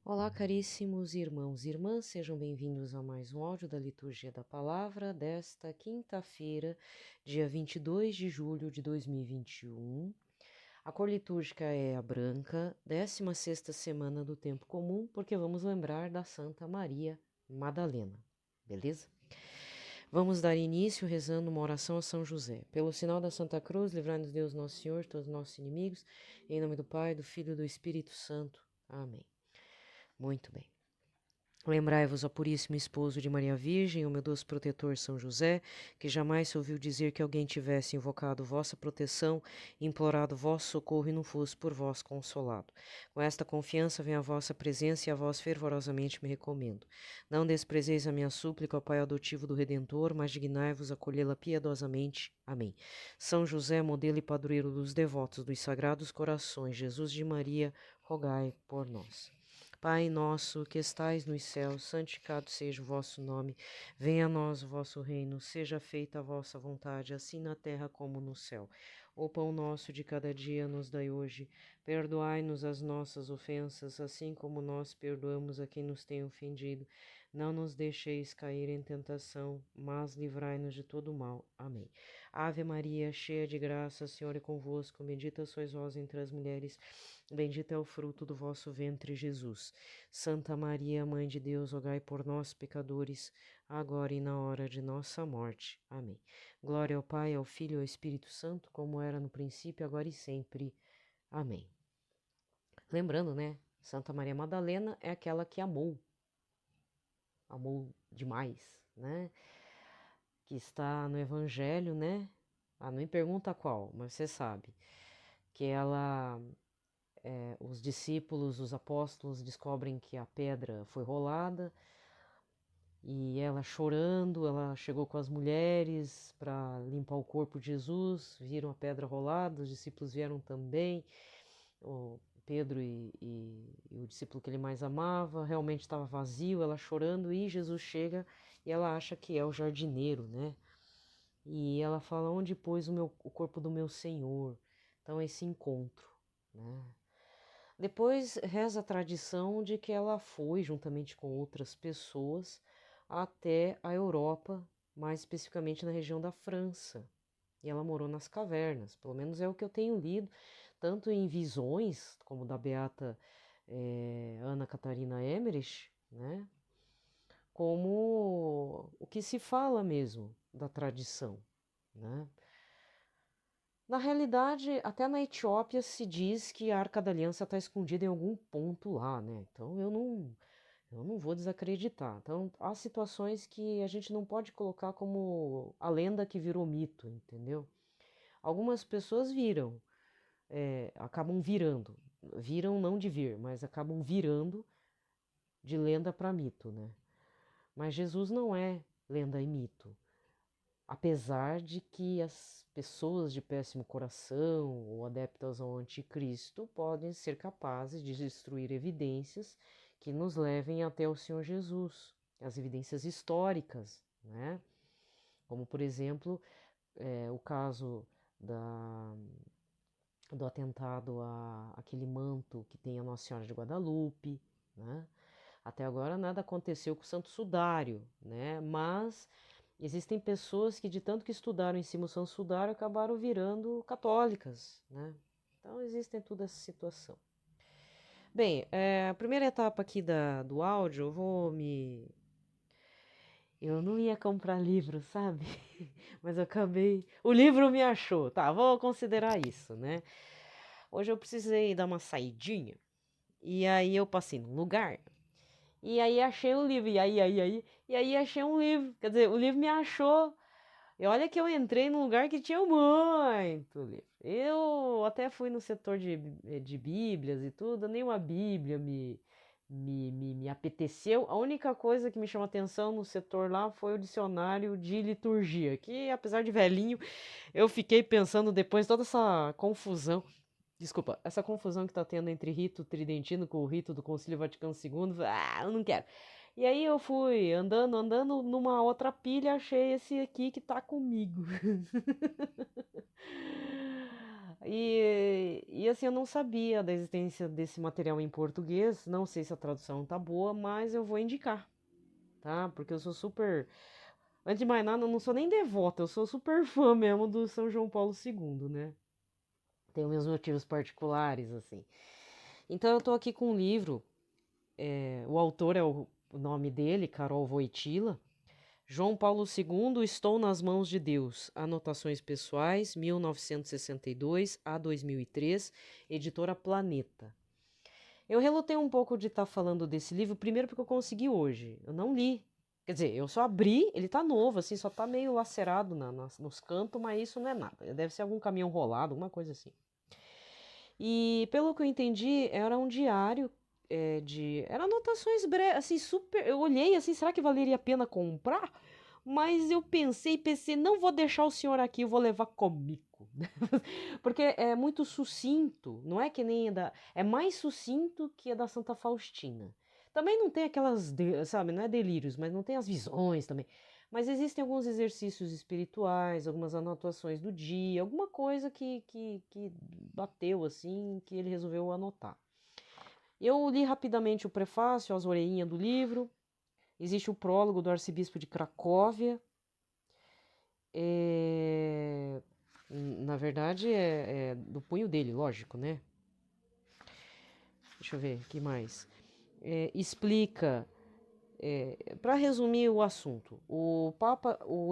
Olá, caríssimos irmãos e irmãs, sejam bem-vindos a mais um áudio da Liturgia da Palavra desta quinta-feira, dia 22 de julho de 2021. A cor litúrgica é a branca, 16ª semana do Tempo Comum, porque vamos lembrar da Santa Maria Madalena, beleza? Vamos dar início rezando uma oração a São José. Pelo sinal da Santa Cruz, livrai-nos Deus Nosso Senhor de todos os nossos inimigos, em nome do Pai, do Filho e do Espírito Santo. Amém. Muito bem. Lembrai-vos, ó Puríssimo Esposo de Maria Virgem, o meu doce protetor São José, que jamais se ouviu dizer que alguém tivesse invocado vossa proteção, implorado vosso socorro e não fosse por vós consolado. Com esta confiança vem a vossa presença e a vós fervorosamente me recomendo. Não desprezeis a minha súplica, ó Pai adotivo do Redentor, mas dignai-vos acolhê-la piedosamente. Amém. São José, modelo e padroeiro dos devotos dos Sagrados Corações, Jesus de Maria, rogai por nós. Pai nosso que estais nos céus, santificado seja o vosso nome. Venha a nós o vosso reino, seja feita a vossa vontade, assim na terra como no céu. O pão nosso de cada dia nos dai hoje. Perdoai-nos as nossas ofensas, assim como nós perdoamos a quem nos tem ofendido. Não nos deixeis cair em tentação, mas livrai-nos de todo o mal. Amém. Ave Maria, cheia de graça, o Senhor é convosco. Bendita sois vós entre as mulheres. Bendito é o fruto do vosso ventre, Jesus. Santa Maria, Mãe de Deus, rogai por nós, pecadores, agora e na hora de nossa morte. Amém. Glória ao Pai, ao Filho e ao Espírito Santo, como era no princípio, agora e sempre. Amém. Lembrando, né? Santa Maria Madalena é aquela que amou demais, né? Que está no Evangelho, né? Não me pergunta qual, mas você sabe. Que ela os discípulos, os apóstolos descobrem que a pedra foi rolada e ela chorando, ela chegou com as mulheres para limpar o corpo de Jesus, viram a pedra rolada, os discípulos vieram também, o Pedro e o discípulo que ele mais amava, realmente estava vazio, ela chorando e Jesus chega e ela acha que é o jardineiro, né? E ela fala, onde pôs o corpo do meu Senhor? Então esse encontro, né? Depois reza a tradição de que ela foi, juntamente com outras pessoas, até a Europa, mais especificamente na região da França. E ela morou nas cavernas, pelo menos é o que eu tenho lido, tanto em visões, como da beata Ana Catarina Emmerich, né? Como o que se fala mesmo da tradição, né? Na realidade, até na Etiópia se diz que a Arca da Aliança está escondida em algum ponto lá, né? Então eu não vou desacreditar. Então há situações que a gente não pode colocar como a lenda que virou mito, entendeu? Algumas pessoas acabam viram não de vir, mas acabam virando de lenda para mito, né? Mas Jesus não é lenda e mito. Apesar de que as pessoas de péssimo coração ou adeptas ao anticristo podem ser capazes de destruir evidências que nos levem até o Senhor Jesus, as evidências históricas, né? Como, por exemplo, o caso do atentado àquele manto que tem a Nossa Senhora de Guadalupe, né? Até agora nada aconteceu com o Santo Sudário, né? Mas existem pessoas que, de tanto que estudaram em cima do Santo Sudário, acabaram virando católicas, né? Então, existem toda essa situação. Bem, a primeira etapa aqui do áudio, eu não ia comprar livro, sabe? Mas eu acabei... O livro me achou, tá? Vou considerar isso, né? Hoje eu precisei dar uma saidinha, e aí eu passei num lugar... E aí achei o livro, e aí achei um livro. Quer dizer, o livro me achou. E olha que eu entrei num lugar que tinha muito livro. Eu até fui no setor de bíblias e tudo, nenhuma bíblia me apeteceu. A única coisa que me chamou atenção no setor lá foi o dicionário de liturgia, que apesar de velhinho, eu fiquei pensando depois toda essa confusão. Desculpa, essa confusão que tá tendo entre rito tridentino com o rito do Concílio Vaticano II, eu não quero. E aí eu fui andando, numa outra pilha, achei esse aqui que tá comigo. E assim, eu não sabia da existência desse material em português, não sei se a tradução tá boa, mas eu vou indicar, tá? Porque eu sou super. Antes de mais nada, eu não sou nem devota, eu sou super fã mesmo do São João Paulo II, né? Tenho meus motivos particulares, assim. Então eu tô aqui com um livro, o autor é o nome dele, Carol Wojtyla. João Paulo II, Estou nas Mãos de Deus. Anotações Pessoais, 1962 a 2003, editora Planeta. Eu relutei um pouco de estar falando desse livro, primeiro porque eu consegui hoje. Eu não li. Quer dizer, eu só abri, ele tá novo, assim, só tá meio lacerado nos cantos, mas isso não é nada. Deve ser algum caminhão rolado, alguma coisa assim. E pelo que eu entendi, era um diário Eram anotações breves, assim, super. Eu olhei assim, será que valeria a pena comprar? Mas eu pensei, não vou deixar o senhor aqui, eu vou levar comigo. Porque é muito sucinto, não é que nem é mais sucinto que a da Santa Faustina. Também não tem aquelas, sabe, não é delírios, mas não tem as visões também. Mas existem alguns exercícios espirituais, algumas anotações do dia, alguma coisa que bateu assim, que ele resolveu anotar. Eu li rapidamente o prefácio, as orelhinhas do livro. Existe o prólogo do arcebispo de Cracóvia. Na verdade, é do punho dele, lógico, né? Deixa eu ver, o que mais? Explica, para resumir o assunto, o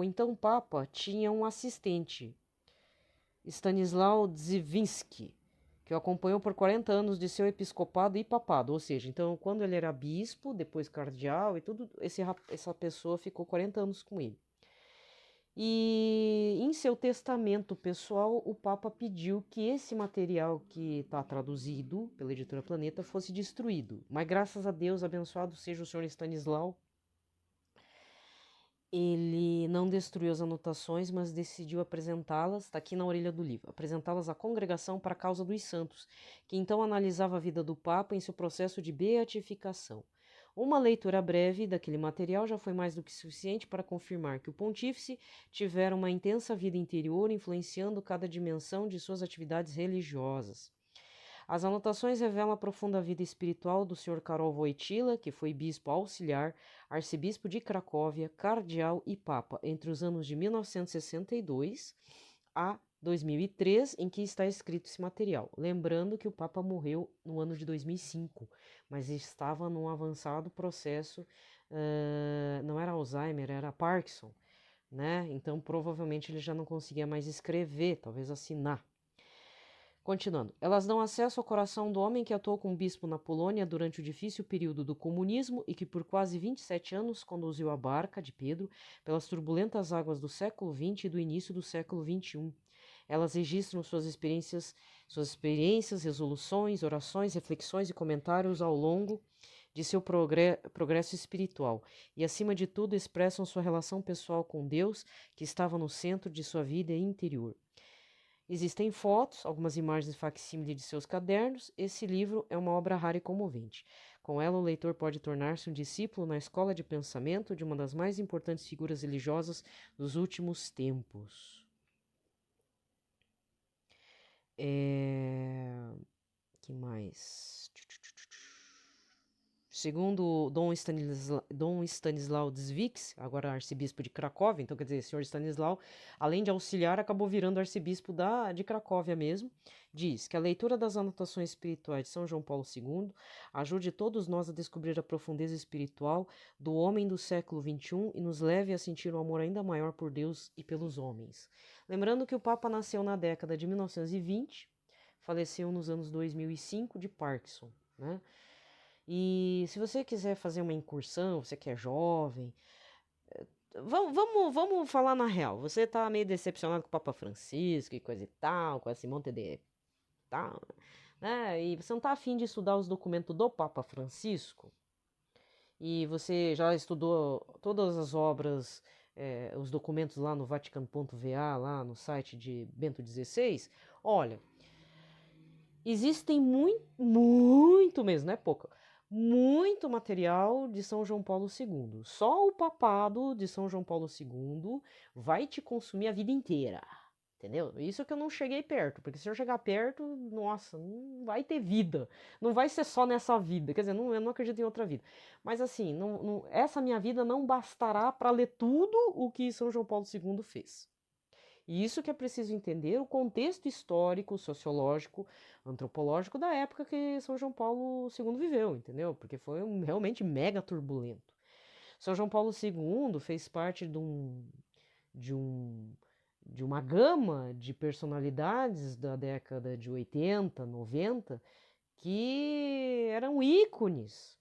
então Papa tinha um assistente, Stanislau Dziewinski, que o acompanhou por 40 anos de seu episcopado e papado, ou seja, então quando ele era bispo, depois cardeal e tudo, essa pessoa ficou 40 anos com ele. E em seu testamento pessoal, o Papa pediu que esse material que está traduzido pela editora Planeta fosse destruído. Mas graças a Deus, abençoado seja o senhor Stanislau, ele não destruiu as anotações, mas decidiu apresentá-las, está aqui na orelha do livro, apresentá-las à congregação para a causa dos santos, que então analisava a vida do Papa em seu processo de beatificação. Uma leitura breve daquele material já foi mais do que suficiente para confirmar que o pontífice tivera uma intensa vida interior, influenciando cada dimensão de suas atividades religiosas. As anotações revelam a profunda vida espiritual do Sr. Karol Wojtyla, que foi bispo auxiliar, arcebispo de Cracóvia, cardeal e papa entre os anos de 1962 a 2003, em que está escrito esse material. Lembrando que o Papa morreu no ano de 2005, mas estava num avançado processo, não era Alzheimer, era Parkinson, né? Então provavelmente ele já não conseguia mais escrever, talvez assinar. Continuando, elas dão acesso ao coração do homem que atuou como bispo na Polônia durante o difícil período do comunismo e que por quase 27 anos conduziu a barca de Pedro pelas turbulentas águas do século XX e do início do século XXI. Elas registram suas experiências, resoluções, orações, reflexões e comentários ao longo de seu progresso espiritual e, acima de tudo, expressam sua relação pessoal com Deus, que estava no centro de sua vida interior. Existem fotos, algumas imagens facsímile de seus cadernos. Esse livro é uma obra rara e comovente. Com ela, o leitor pode tornar-se um discípulo na escola de pensamento de uma das mais importantes figuras religiosas dos últimos tempos. Que mais? Segundo Dom Stanislau Dziwisz, agora arcebispo de Cracóvia, então quer dizer, o senhor Stanislau, além de auxiliar, acabou virando arcebispo de Cracóvia mesmo, diz que a leitura das anotações espirituais de São João Paulo II ajude todos nós a descobrir a profundeza espiritual do homem do século XXI e nos leve a sentir um amor ainda maior por Deus e pelos homens. Lembrando que o Papa nasceu na década de 1920, faleceu nos anos 2005 de Parkinson, né? E se você quiser fazer uma incursão, você que é jovem, vamos falar na real. Você tá meio decepcionado com o Papa Francisco e coisa e tal, com esse monte de tal, né? E você não tá afim de estudar os documentos do Papa Francisco? E você já estudou todas as obras, os documentos lá no Vaticano.va, lá no site de Bento XVI? Olha, existem muito mesmo, não é pouco, muito material de São João Paulo II. Só o papado de São João Paulo II vai te consumir a vida inteira, entendeu? Isso que eu não cheguei perto, porque se eu chegar perto, nossa, não vai ter vida. Não vai ser só nessa vida. Quer dizer, eu não acredito em outra vida. Mas assim, essa minha vida não bastará para ler tudo o que São João Paulo II fez. E isso que é preciso entender o contexto histórico, sociológico, antropológico da época que São João Paulo II viveu, entendeu? Porque foi realmente mega turbulento. São João Paulo II fez parte de um, de uma gama de personalidades da década de 80, 90, que eram ícones.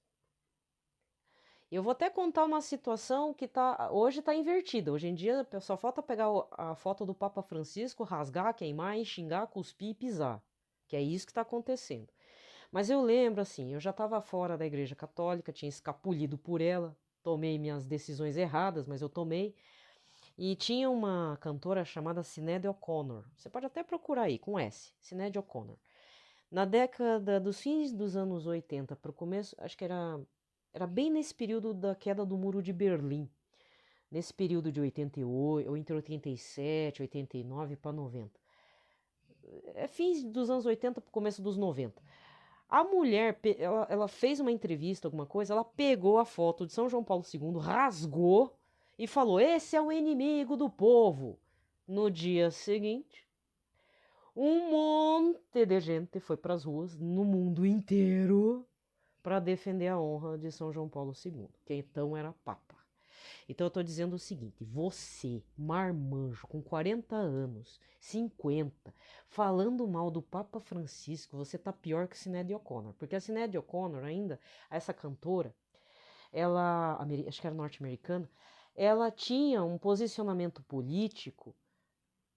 Eu vou até contar uma situação que hoje está invertida. Hoje em dia só falta pegar a foto do Papa Francisco, rasgar, queimar, xingar, cuspir e pisar. Que é isso que está acontecendo. Mas eu lembro assim, eu já estava fora da Igreja Católica, tinha escapulido por ela, tomei minhas decisões erradas, mas eu tomei. E tinha uma cantora chamada Sinéad O'Connor. Você pode até procurar aí, com S, Sinéad O'Connor. Na década dos fins dos anos 80 para o começo, acho que era bem nesse período da queda do Muro de Berlim. Nesse período de 88, ou entre 87, 89 para 90. É fins dos anos 80 para o começo dos 90. A mulher, ela fez uma entrevista, alguma coisa, ela pegou a foto de São João Paulo II, rasgou e falou: esse é o inimigo do povo. No dia seguinte, um monte de gente foi para as ruas no mundo inteiro para defender a honra de São João Paulo II, que então era Papa. Então eu estou dizendo o seguinte: você, marmanjo, com 40 anos, 50, falando mal do Papa Francisco, você tá pior que Sinéad O'Connor. Porque a Sinéad O'Connor ainda, essa cantora, ela, acho que era norte-americana, ela tinha um posicionamento político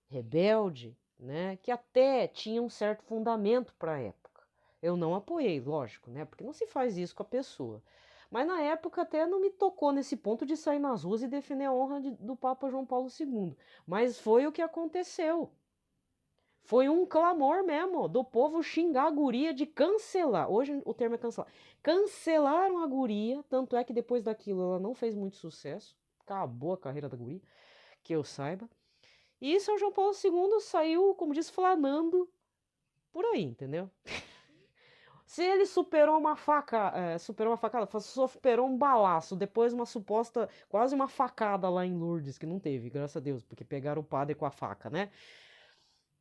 rebelde, né, que até tinha um certo fundamento para a época. Eu não apoiei, lógico, né, porque não se faz isso com a pessoa. Mas na época até não me tocou nesse ponto de sair nas ruas e defender a honra do Papa João Paulo II. Mas foi o que aconteceu. Foi um clamor mesmo do povo xingar a guria, de cancelar. Hoje o termo é cancelar. Cancelaram a guria, tanto é que depois daquilo ela não fez muito sucesso. Acabou a carreira da guria, que eu saiba. E São João Paulo II saiu, como diz, flanando por aí, entendeu? Se ele superou uma facada, superou um balaço, depois uma suposta, quase uma facada lá em Lourdes, que não teve, graças a Deus, porque pegaram o padre com a faca, né?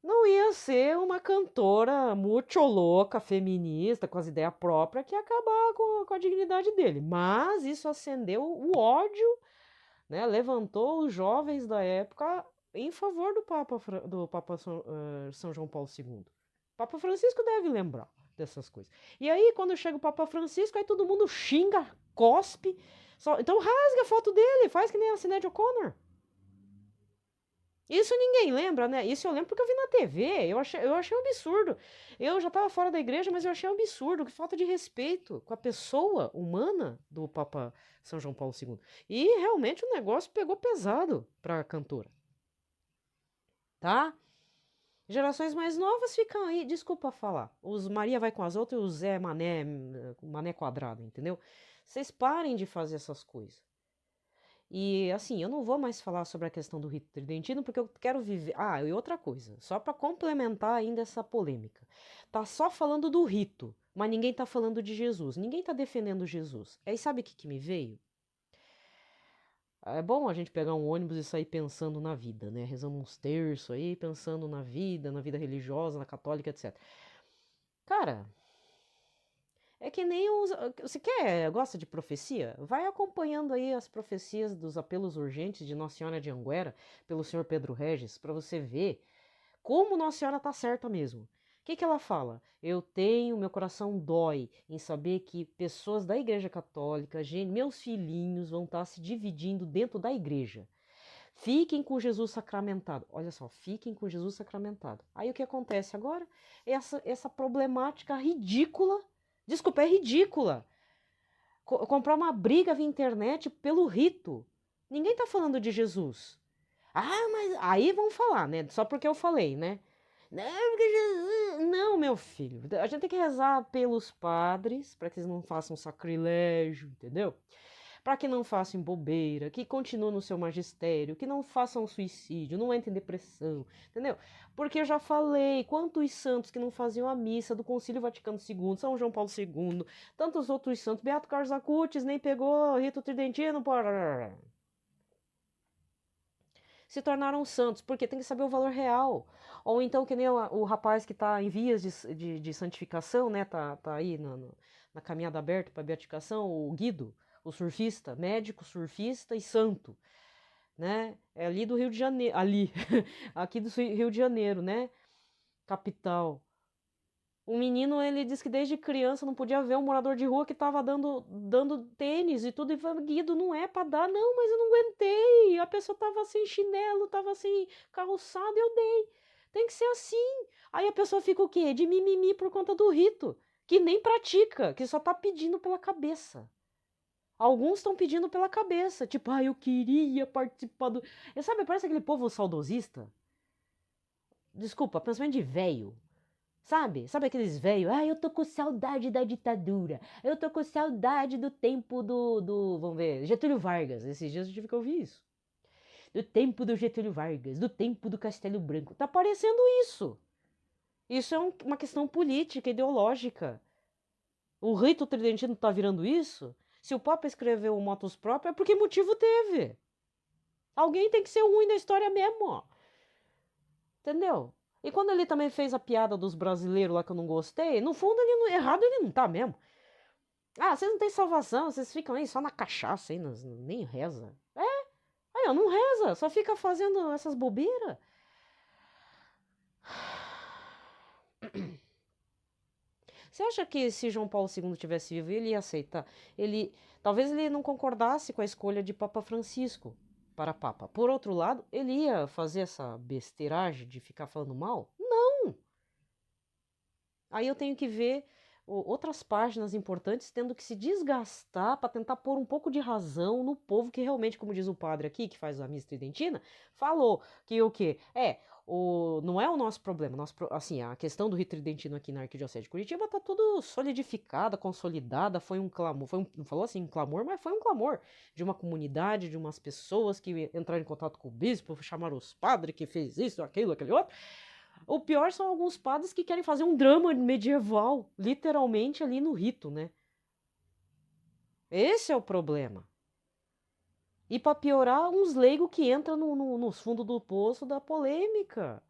Não ia ser uma cantora muito louca, feminista, com as ideias próprias, que ia acabar com a dignidade dele. Mas isso acendeu o ódio, né? Levantou os jovens da época em favor do Papa São João Paulo II. Papa Francisco deve lembrar dessas coisas. E aí, quando chega o Papa Francisco, aí todo mundo xinga, cospe. Então rasga a foto dele, faz que nem a Sinéad O'Connor. Isso ninguém lembra, né? Isso eu lembro porque eu vi na TV. Eu achei um absurdo. Eu já estava fora da igreja, mas eu achei um absurdo. Que falta de respeito com a pessoa humana do Papa São João Paulo II. E realmente o negócio pegou pesado para a cantora. Tá? Gerações mais novas ficam aí, desculpa falar. Os Maria vai com as outras e o Zé Mané quadrado, entendeu? Vocês parem de fazer essas coisas. E assim, eu não vou mais falar sobre a questão do rito tridentino porque eu quero viver. Ah, e outra coisa, só para complementar ainda essa polêmica. Tá só falando do rito, mas ninguém tá falando de Jesus. Ninguém tá defendendo Jesus. Aí sabe o que me veio? É bom a gente pegar um ônibus e sair pensando na vida, né? Rezando uns terços aí, pensando na vida religiosa, na católica, etc. Cara, é que nem os. Você gosta de profecia? Vai acompanhando aí as profecias dos apelos urgentes de Nossa Senhora de Anguera, pelo senhor Pedro Regis, para você ver como Nossa Senhora tá certa mesmo. O que ela fala? Meu coração dói em saber que pessoas da Igreja Católica, meus filhinhos, vão estar se dividindo dentro da igreja. Fiquem com Jesus sacramentado. Olha só, fiquem com Jesus sacramentado. Aí o que acontece agora? Essa problemática ridícula. Desculpa, é ridícula. Comprar uma briga via internet pelo rito. Ninguém tá falando de Jesus. Ah, mas aí vão falar, né? Só porque eu falei, né? Não, porque Jesus... Não, meu filho. A gente tem que rezar pelos padres para que eles não façam sacrilégio, entendeu? para que não façam bobeira, que continuem no seu magistério, que não façam suicídio, não entrem em depressão, entendeu? Porque eu já falei, quantos santos que não faziam a missa do Concílio Vaticano II, São João Paulo II, tantos outros santos, Beato Carlos Acutis nem pegou rito tridentino, se tornaram santos, porque tem que saber o valor real. Ou então, que nem o rapaz que está em vias de santificação, né? Tá aí na caminhada aberta para a beatificação, o Guido, o surfista, médico, surfista e santo, né? É ali do Rio de Janeiro, aqui do Rio de Janeiro, né? Capital. O menino, ele disse que desde criança não podia ver um morador de rua que tava dando tênis e tudo. E falou, Guido, não é pra dar, não, mas eu não aguentei. A pessoa tava sem chinelo, tava sem calçado e eu dei. Tem que ser assim. Aí a pessoa fica o quê? De mimimi por conta do rito, que nem pratica, que só tá pedindo pela cabeça. Alguns estão pedindo pela cabeça, tipo, eu queria participar do... Sabe, parece aquele povo saudosista. Desculpa, pensamento de velho. Sabe? Sabe aqueles velhos? Eu tô com saudade da ditadura. Eu tô com saudade do tempo vamos ver, Getúlio Vargas. Esses dias eu tive que ouvir isso. Do tempo do Getúlio Vargas, do tempo do Castelo Branco. Tá parecendo isso. Isso é uma questão política, ideológica. O rito tridentino tá virando isso? Se o Papa escreveu o motus próprio, é porque motivo teve. Alguém tem que ser o ruim da história mesmo, ó. Entendeu? E quando ele também fez a piada dos brasileiros lá que eu não gostei, no fundo errado ele não tá mesmo. Vocês não têm salvação, vocês ficam aí só na cachaça, aí, nem reza. Aí, não reza, só fica fazendo essas bobeiras. Você acha que se João Paulo II tivesse vivo, ele ia aceitar? Talvez ele não concordasse com a escolha de Papa Francisco para Papa. Por outro lado, ele ia fazer essa besteiragem de ficar falando mal? Não! Aí eu tenho que ver outras páginas importantes tendo que se desgastar para tentar pôr um pouco de razão no povo que realmente, como diz o padre aqui, que faz a missa tridentina, falou que o quê? Não é o nosso problema. Assim, a questão do rito tridentino aqui na Arquidiocese de Curitiba está tudo solidificada, consolidada, foi um clamor, não falou assim um clamor, mas foi um clamor de uma comunidade, de umas pessoas que entraram em contato com o bispo, chamaram os padres que fez isso, aquilo, aquele outro. O pior são alguns padres que querem fazer um drama medieval, literalmente ali no rito, né? Esse é o problema. E para piorar, uns leigos que entram nos fundos do poço da polêmica.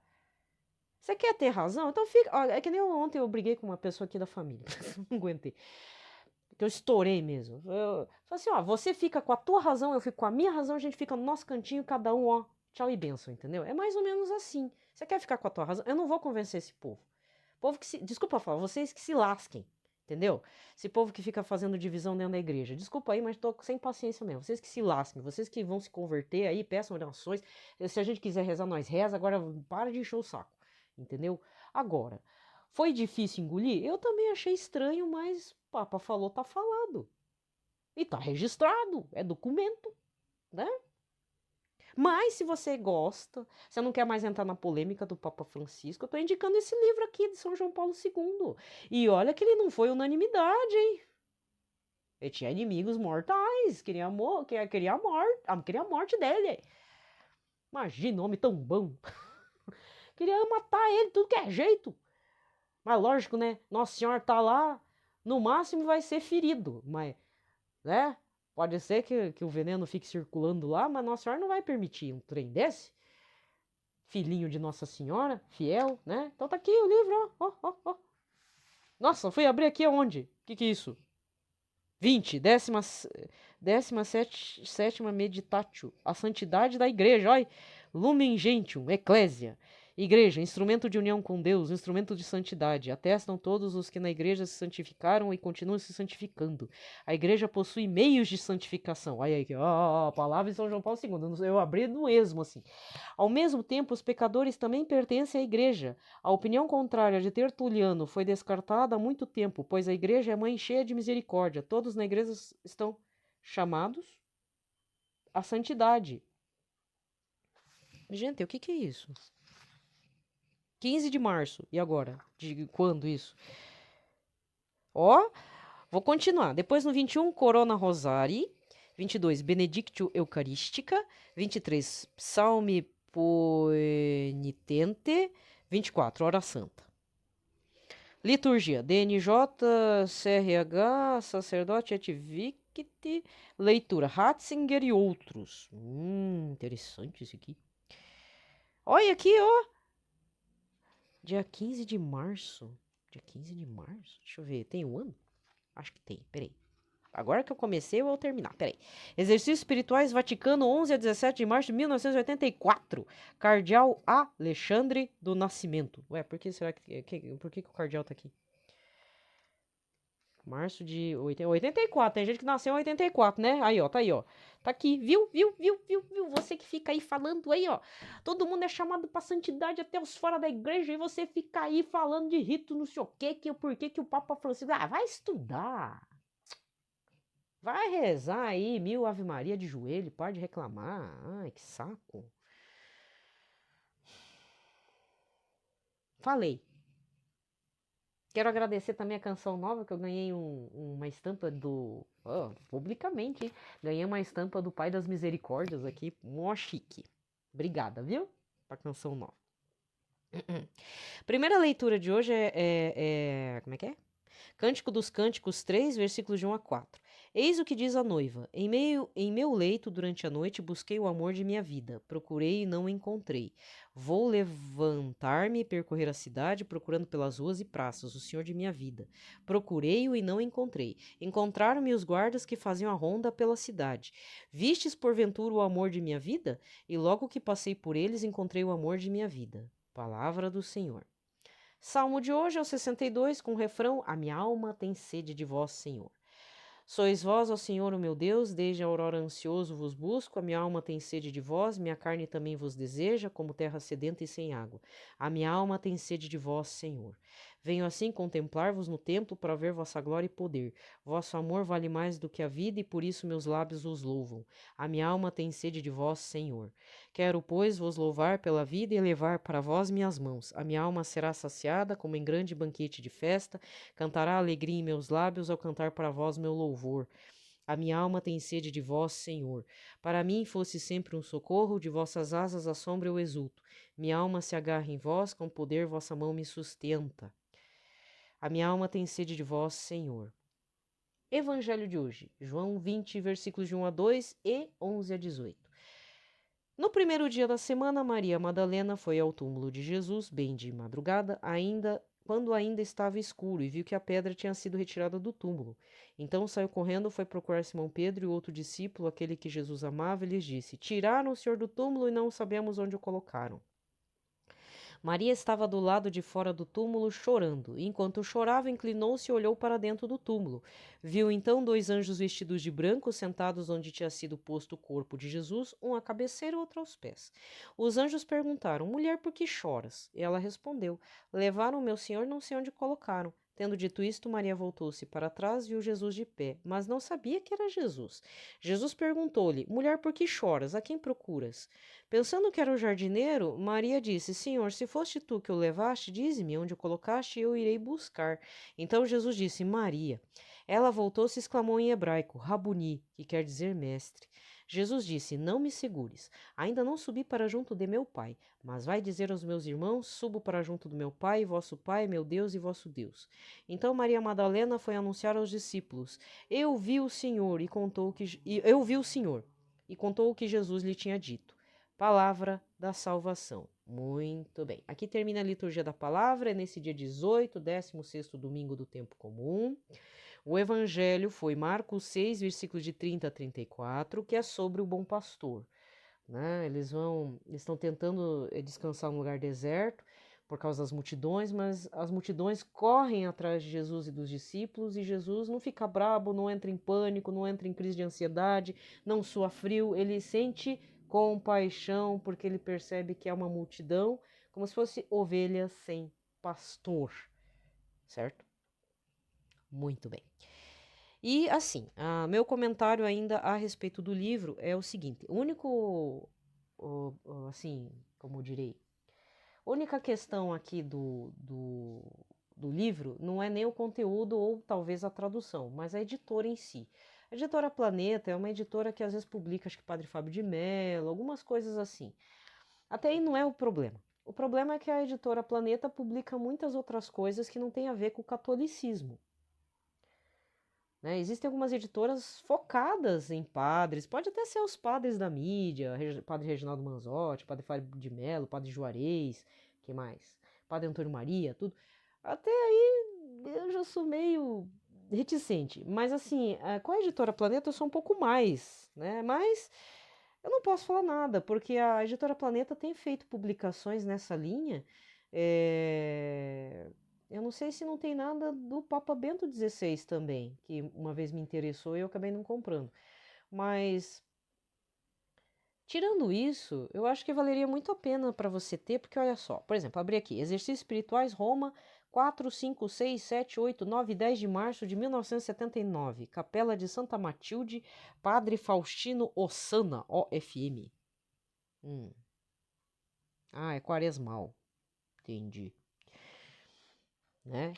Você quer ter razão? Então fica. É que nem ontem eu briguei com uma pessoa aqui da família. Não aguentei. Que eu estourei mesmo. Eu falei assim, você fica com a tua razão, eu fico com a minha razão, a gente fica no nosso cantinho, cada um, tchau e benção, entendeu? É mais ou menos assim. Você quer ficar com a tua razão? Eu não vou convencer esse povo. Povo que se... Desculpa falar, vocês que se lasquem, entendeu? Esse povo que fica fazendo divisão dentro da igreja. Desculpa aí, mas tô sem paciência mesmo. Vocês que se lasquem, vocês que vão se converter aí, peçam orações. Se a gente quiser rezar, nós reza. Agora para de encher o saco, entendeu? Agora, foi difícil engolir? Eu também achei estranho, mas o Papa falou, tá falado. E tá registrado, é documento, né? Mas se você gosta, você não quer mais entrar na polêmica do Papa Francisco, eu tô indicando esse livro aqui de São João Paulo II. E olha que ele não foi unanimidade, hein? Ele tinha inimigos mortais, queria a morte dele. Imagina, homem tão bom. Queria matar ele, tudo que é jeito. Mas lógico, né? Nossa Senhora tá lá, no máximo vai ser ferido, mas, né? Pode ser que o veneno fique circulando lá, mas Nossa Senhora não vai permitir um trem desse. Filhinho de Nossa Senhora, fiel, né? Então tá aqui o livro, ó. Nossa, fui abrir aqui aonde? O que é isso? 20, 17ª Meditatio, a santidade da igreja, olha. Lumen Gentium, Ecclesia. Igreja, instrumento de união com Deus, instrumento de santidade. Atestam todos os que na igreja se santificaram e continuam se santificando. A igreja possui meios de santificação. Olha aí, a palavra de São João Paulo II. Eu abri no esmo, assim. Ao mesmo tempo, os pecadores também pertencem à igreja. A opinião contrária de Tertuliano foi descartada há muito tempo, pois a igreja é mãe cheia de misericórdia. Todos na igreja estão chamados à santidade. Gente, o que é isso? 15 de março. E agora? De quando isso? Vou continuar. Depois no 21, Corona Rosari. 22, Benedictio Eucarística. 23, Psalme Poenitente. 24, Hora Santa. Liturgia, DNJ, CRH, Sacerdote et Victi. Leitura, Ratzinger e outros. Interessante isso aqui. Olha aqui, ó. Dia 15 de março. Dia 15 de março? Deixa eu ver, tem um ano? Acho que tem, peraí. Agora que eu comecei, eu vou terminar. Peraí. Exercícios Espirituais Vaticano, 11 a 17 de março de 1984. Cardeal Alexandre do Nascimento. Ué, por que será por que o cardeal tá aqui? Março de 84. Tem gente que nasceu em 84, né? Aí, ó, tá aí, ó. Tá aqui, viu? Você que fica aí falando aí, ó. Todo mundo é chamado pra santidade até os fora da igreja e você fica aí falando de rito, não sei o quê, por que o Papa Francisco... Ah, vai estudar. Vai rezar aí, 1000 Ave Maria de joelho, pode reclamar. Ai, que saco. Falei. Quero agradecer também a Canção Nova, que eu ganhei uma estampa do... publicamente, hein? Ganhei uma estampa do Pai das Misericórdias aqui, mó chique. Obrigada, viu? Pra Canção Nova. Primeira leitura de hoje como é que é? Cântico dos Cânticos 3, versículos de 1 a 4. Eis o que diz a noiva: em meu leito durante a noite busquei o amor de minha vida. Procurei e não encontrei. Vou levantar-me e percorrer a cidade, procurando pelas ruas e praças o Senhor de minha vida. Procurei-o e não encontrei. Encontraram-me os guardas que faziam a ronda pela cidade. Vistes porventura o amor de minha vida? E logo que passei por eles, encontrei o amor de minha vida. Palavra do Senhor. Salmo de hoje é o 62, com o refrão: A minha alma tem sede de vós, Senhor. Sois vós, ó Senhor, o meu Deus, desde a aurora ansioso vos busco, a minha alma tem sede de vós, minha carne também vos deseja, como terra sedenta e sem água. A minha alma tem sede de vós, Senhor. Venho assim contemplar-vos no templo para ver vossa glória e poder. Vosso amor vale mais do que a vida e por isso meus lábios vos louvam. A minha alma tem sede de vós, Senhor. Quero, pois, vos louvar pela vida e elevar para vós minhas mãos. A minha alma será saciada como em grande banquete de festa, cantará alegria em meus lábios ao cantar para vós meu louvor. A minha alma tem sede de vós, Senhor. Para mim fosse sempre um socorro, de vossas asas à sombra eu exulto. Minha alma se agarra em vós, com poder vossa mão me sustenta. A minha alma tem sede de vós, Senhor. Evangelho de hoje, João 20, versículos de 1 a 2 e 11 a 18. No primeiro dia da semana, Maria Madalena foi ao túmulo de Jesus, bem de madrugada, quando ainda estava escuro, e viu que a pedra tinha sido retirada do túmulo. Então saiu correndo, foi procurar Simão Pedro e outro discípulo, aquele que Jesus amava, e lhes disse: Tiraram o Senhor do túmulo e não sabemos onde o colocaram. Maria estava do lado de fora do túmulo chorando, e enquanto chorava, inclinou-se e olhou para dentro do túmulo. Viu então 2 anjos vestidos de branco sentados onde tinha sido posto o corpo de Jesus, um à cabeceira e outro aos pés. Os anjos perguntaram: Mulher, por que choras? E ela respondeu: Levaram meu Senhor, não sei onde colocaram. Tendo dito isto, Maria voltou-se para trás e viu Jesus de pé, mas não sabia que era Jesus. Jesus perguntou-lhe: Mulher, por que choras? A quem procuras? Pensando que era o jardineiro, Maria disse: Senhor, se foste tu que o levaste, dize-me onde o colocaste e eu irei buscar. Então Jesus disse: Maria. Ela voltou-se e exclamou em hebraico: Rabuni, que quer dizer mestre. Jesus disse: Não me segures. Ainda não subi para junto de meu Pai, mas vai dizer aos meus irmãos: Subo para junto do meu Pai, vosso Pai, meu Deus e vosso Deus. Então Maria Madalena foi anunciar aos discípulos: Eu vi o Senhor e contou o que Jesus lhe tinha dito. Palavra da salvação. Muito bem. Aqui termina a liturgia da palavra, é nesse dia 18, 16º domingo do tempo comum. O evangelho foi Marcos 6, versículos de 30 a 34, que é sobre o bom pastor. Né? Eles estão tentando descansar num lugar deserto por causa das multidões, mas as multidões correm atrás de Jesus e dos discípulos, e Jesus não fica brabo, não entra em pânico, não entra em crise de ansiedade, não sua frio, ele sente compaixão porque ele percebe que é uma multidão, como se fosse ovelha sem pastor, certo? Muito bem. E assim, meu comentário ainda a respeito do livro é o seguinte: assim, como eu direi, única questão aqui do livro não é nem o conteúdo ou talvez a tradução, mas a editora em si. A A editora Planeta é uma editora que às vezes publica, acho que Padre Fábio de Mello, algumas coisas assim. Até aí não é o problema. O problema é que a editora Planeta publica muitas outras coisas que não têm a ver com o catolicismo. Né? Existem algumas editoras focadas em padres, pode até ser os padres da mídia, Padre Reginaldo Manzotti, Padre Fábio de Mello, Padre Juarez, que mais? Padre Antônio Maria, tudo. Até aí eu já sou meio reticente, mas assim, com a editora Planeta eu sou um pouco mais, né? Mas eu não posso falar nada, porque a editora Planeta tem feito publicações nessa linha. Eu não sei se não tem nada do Papa Bento XVI também, que uma vez me interessou e eu acabei não comprando. Mas, tirando isso, eu acho que valeria muito a pena para você ter, porque olha só, por exemplo, abri aqui, Exercícios Espirituais, Roma, 4, 5, 6, 7, 8, 9 e 10 de março de 1979, Capela de Santa Matilde, Padre Faustino Ossana, OFM. Ah, é quaresmal, entendi. Né?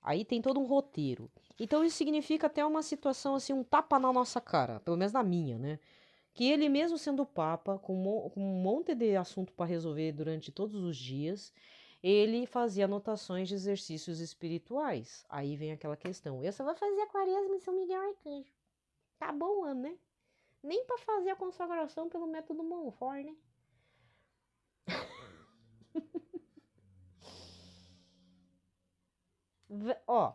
Aí tem todo um roteiro. Então isso significa até uma situação assim, um tapa na nossa cara, pelo menos na minha, né? Que ele mesmo sendo papa, com um monte de assunto para resolver durante todos os dias, ele fazia anotações de exercícios espirituais. Aí vem aquela questão: eu só vou fazer a quaresma em São Miguel Arcanjo. Tá bom, ano, né? Nem para fazer a consagração pelo método Monfort, né? Ó,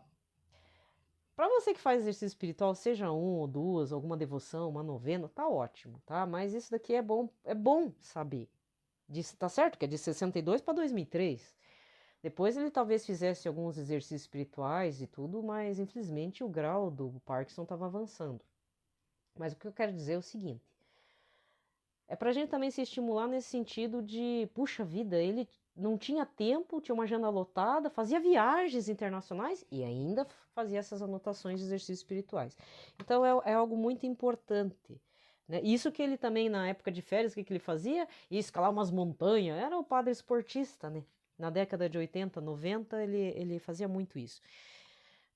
para você que faz exercício espiritual, seja um ou duas, alguma devoção, uma novena, tá ótimo, tá? Mas isso daqui é bom saber. Tá certo que é de 62 para 2003. Depois ele talvez fizesse alguns exercícios espirituais e tudo, mas infelizmente o grau do Parkinson estava avançando. Mas o que eu quero dizer é o seguinte: é pra gente também se estimular nesse sentido de, puxa vida, ele não tinha tempo, tinha uma agenda lotada, fazia viagens internacionais e ainda fazia essas anotações de exercícios espirituais. Então é algo muito importante. Né? Isso que ele também, na época de férias, o que ele fazia? Ia escalar umas montanhas, era o padre esportista, né? Na década de 80, 90, ele fazia muito isso.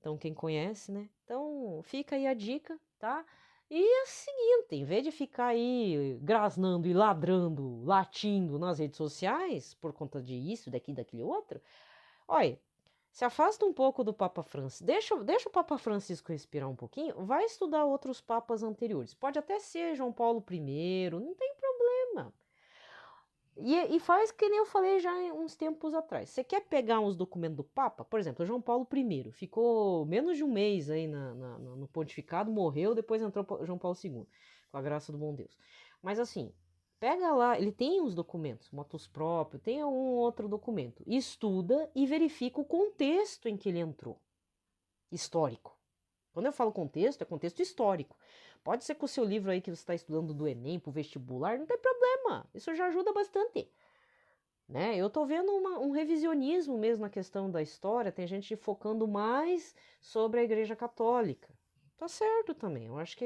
Então, quem conhece, né? Então, fica aí a dica, tá? E é o seguinte, em vez de ficar aí grasnando e ladrando, latindo nas redes sociais, por conta de isso, daqui, daquele outro, olha, se afasta um pouco do Papa Francisco, deixa o Papa Francisco respirar um pouquinho, vai estudar outros papas anteriores. Pode até ser João Paulo I, não tem problema. E faz que nem eu falei já uns tempos atrás. Você quer pegar uns documentos do Papa? Por exemplo, João Paulo I ficou menos de um mês aí no pontificado, morreu, depois entrou João Paulo II, com a graça do bom Deus. Mas assim, pega lá, ele tem os documentos, motus próprio, tem algum outro documento, estuda e verifica o contexto em que ele entrou, histórico. Quando eu falo contexto, é contexto histórico. Pode ser que o seu livro aí que você está estudando do Enem para o vestibular, não tem problema. Isso já ajuda bastante. Né? Eu tô vendo um revisionismo mesmo na questão da história, tem gente focando mais sobre a Igreja Católica. Tá certo também. Eu acho que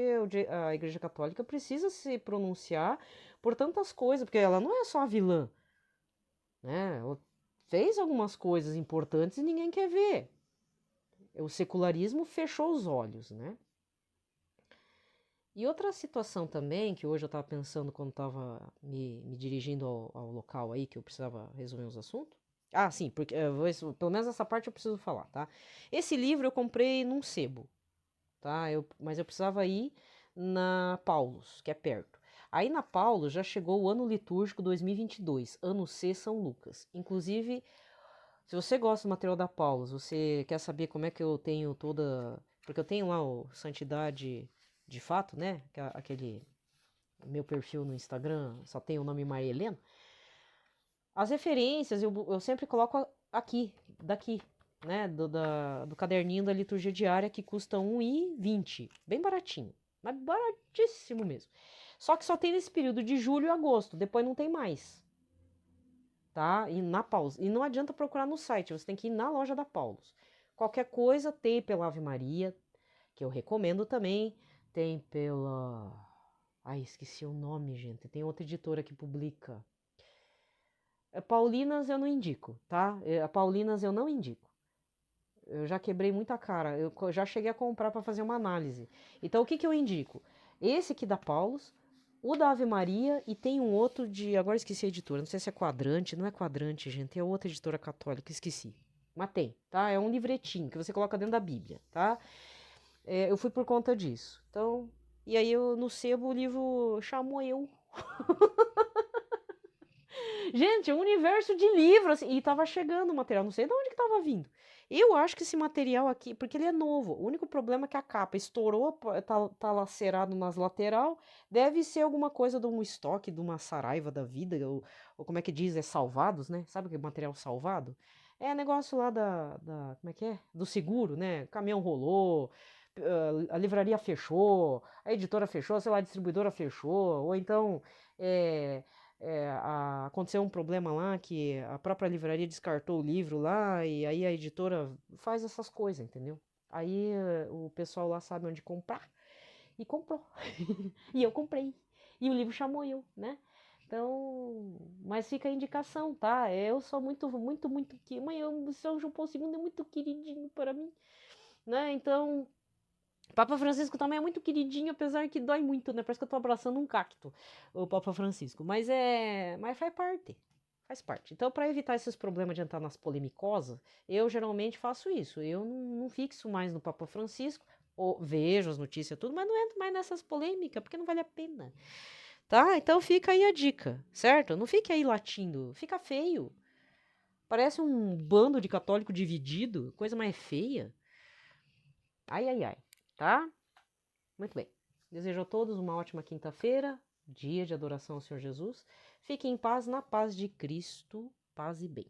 a Igreja Católica precisa se pronunciar por tantas coisas, porque ela não é só a vilã. Né? Ela fez algumas coisas importantes e ninguém quer ver. O secularismo fechou os olhos, né? E outra situação também, que hoje eu estava pensando quando estava me dirigindo ao local aí, que eu precisava resolver uns assuntos. Ah, sim, porque pelo menos essa parte eu preciso falar, tá? Esse livro eu comprei num sebo, tá? Mas eu precisava ir na Paulus, que é perto. Aí na Paulus já chegou o ano litúrgico 2022, ano C São Lucas. Inclusive, se você gosta do material da Paulus, você quer saber como é que eu tenho toda... Porque eu tenho lá o Santidade de Fato, né? Aquele meu perfil no Instagram só tem o nome Maria Helena. As referências eu sempre coloco aqui, daqui, né? Do caderninho da liturgia diária que custa R$1,20. Bem baratinho. Mas baratíssimo mesmo. Só que só tem nesse período de julho e agosto. Depois não tem mais. Tá? E na Paulus. E não adianta procurar no site. Você tem que ir na loja da Paulus. Qualquer coisa tem pela Ave Maria, que eu recomendo também. Tem pela... Ai, esqueci o nome, gente. Tem outra editora que publica. Paulinas eu não indico, tá? A Paulinas eu não indico. Eu já quebrei muita cara. Eu já cheguei a comprar para fazer uma análise. Então, o que eu indico? Esse aqui da Paulus, o da Ave Maria e tem um outro de... Agora esqueci a editora. Não sei se é Quadrante. Não é Quadrante, gente. É outra editora católica. Esqueci. Mas tem, tá? É um livretinho que você coloca dentro da Bíblia, tá? Eu fui por conta disso. Então... E aí, no sebo, o livro chamou eu. Gente, um universo de livros, assim, e tava chegando o material, não sei de onde que tava vindo. Eu acho que esse material aqui, porque ele é novo, o único problema é que a capa estourou, tá lacerado nas lateral, deve ser alguma coisa de um estoque, de uma Saraiva da vida, ou como é que diz, é salvados, né? Sabe aquele material salvado? É negócio lá como é que é? Do seguro, né? O caminhão rolou, a livraria fechou, a editora fechou, sei lá, a distribuidora fechou, ou então... É, aconteceu um problema lá que a própria livraria descartou o livro lá e aí a editora faz essas coisas, entendeu? Aí o pessoal lá sabe onde comprar e comprou. E eu comprei. E o livro chamou eu, né? Então, mas fica a indicação, tá? Eu sou muito, muito, muito que, mãe, o São João Paulo II é muito queridinho para mim, né? Então, Papa Francisco também é muito queridinho, apesar que dói muito, né? Parece que eu tô abraçando um cacto, o Papa Francisco. Mas faz parte. Faz parte. Então, para evitar esses problemas de entrar nas polemicosas, eu geralmente faço isso. Eu não fixo mais no Papa Francisco, ou vejo as notícias tudo, mas não entro mais nessas polêmicas, porque não vale a pena. Tá? Então fica aí a dica, certo? Não fique aí latindo, fica feio. Parece um bando de católico dividido, coisa mais feia. Ai, ai, ai. Tá? Muito bem. Desejo a todos uma ótima quinta-feira, dia de adoração ao Senhor Jesus. Fiquem em paz, na paz de Cristo, paz e bem.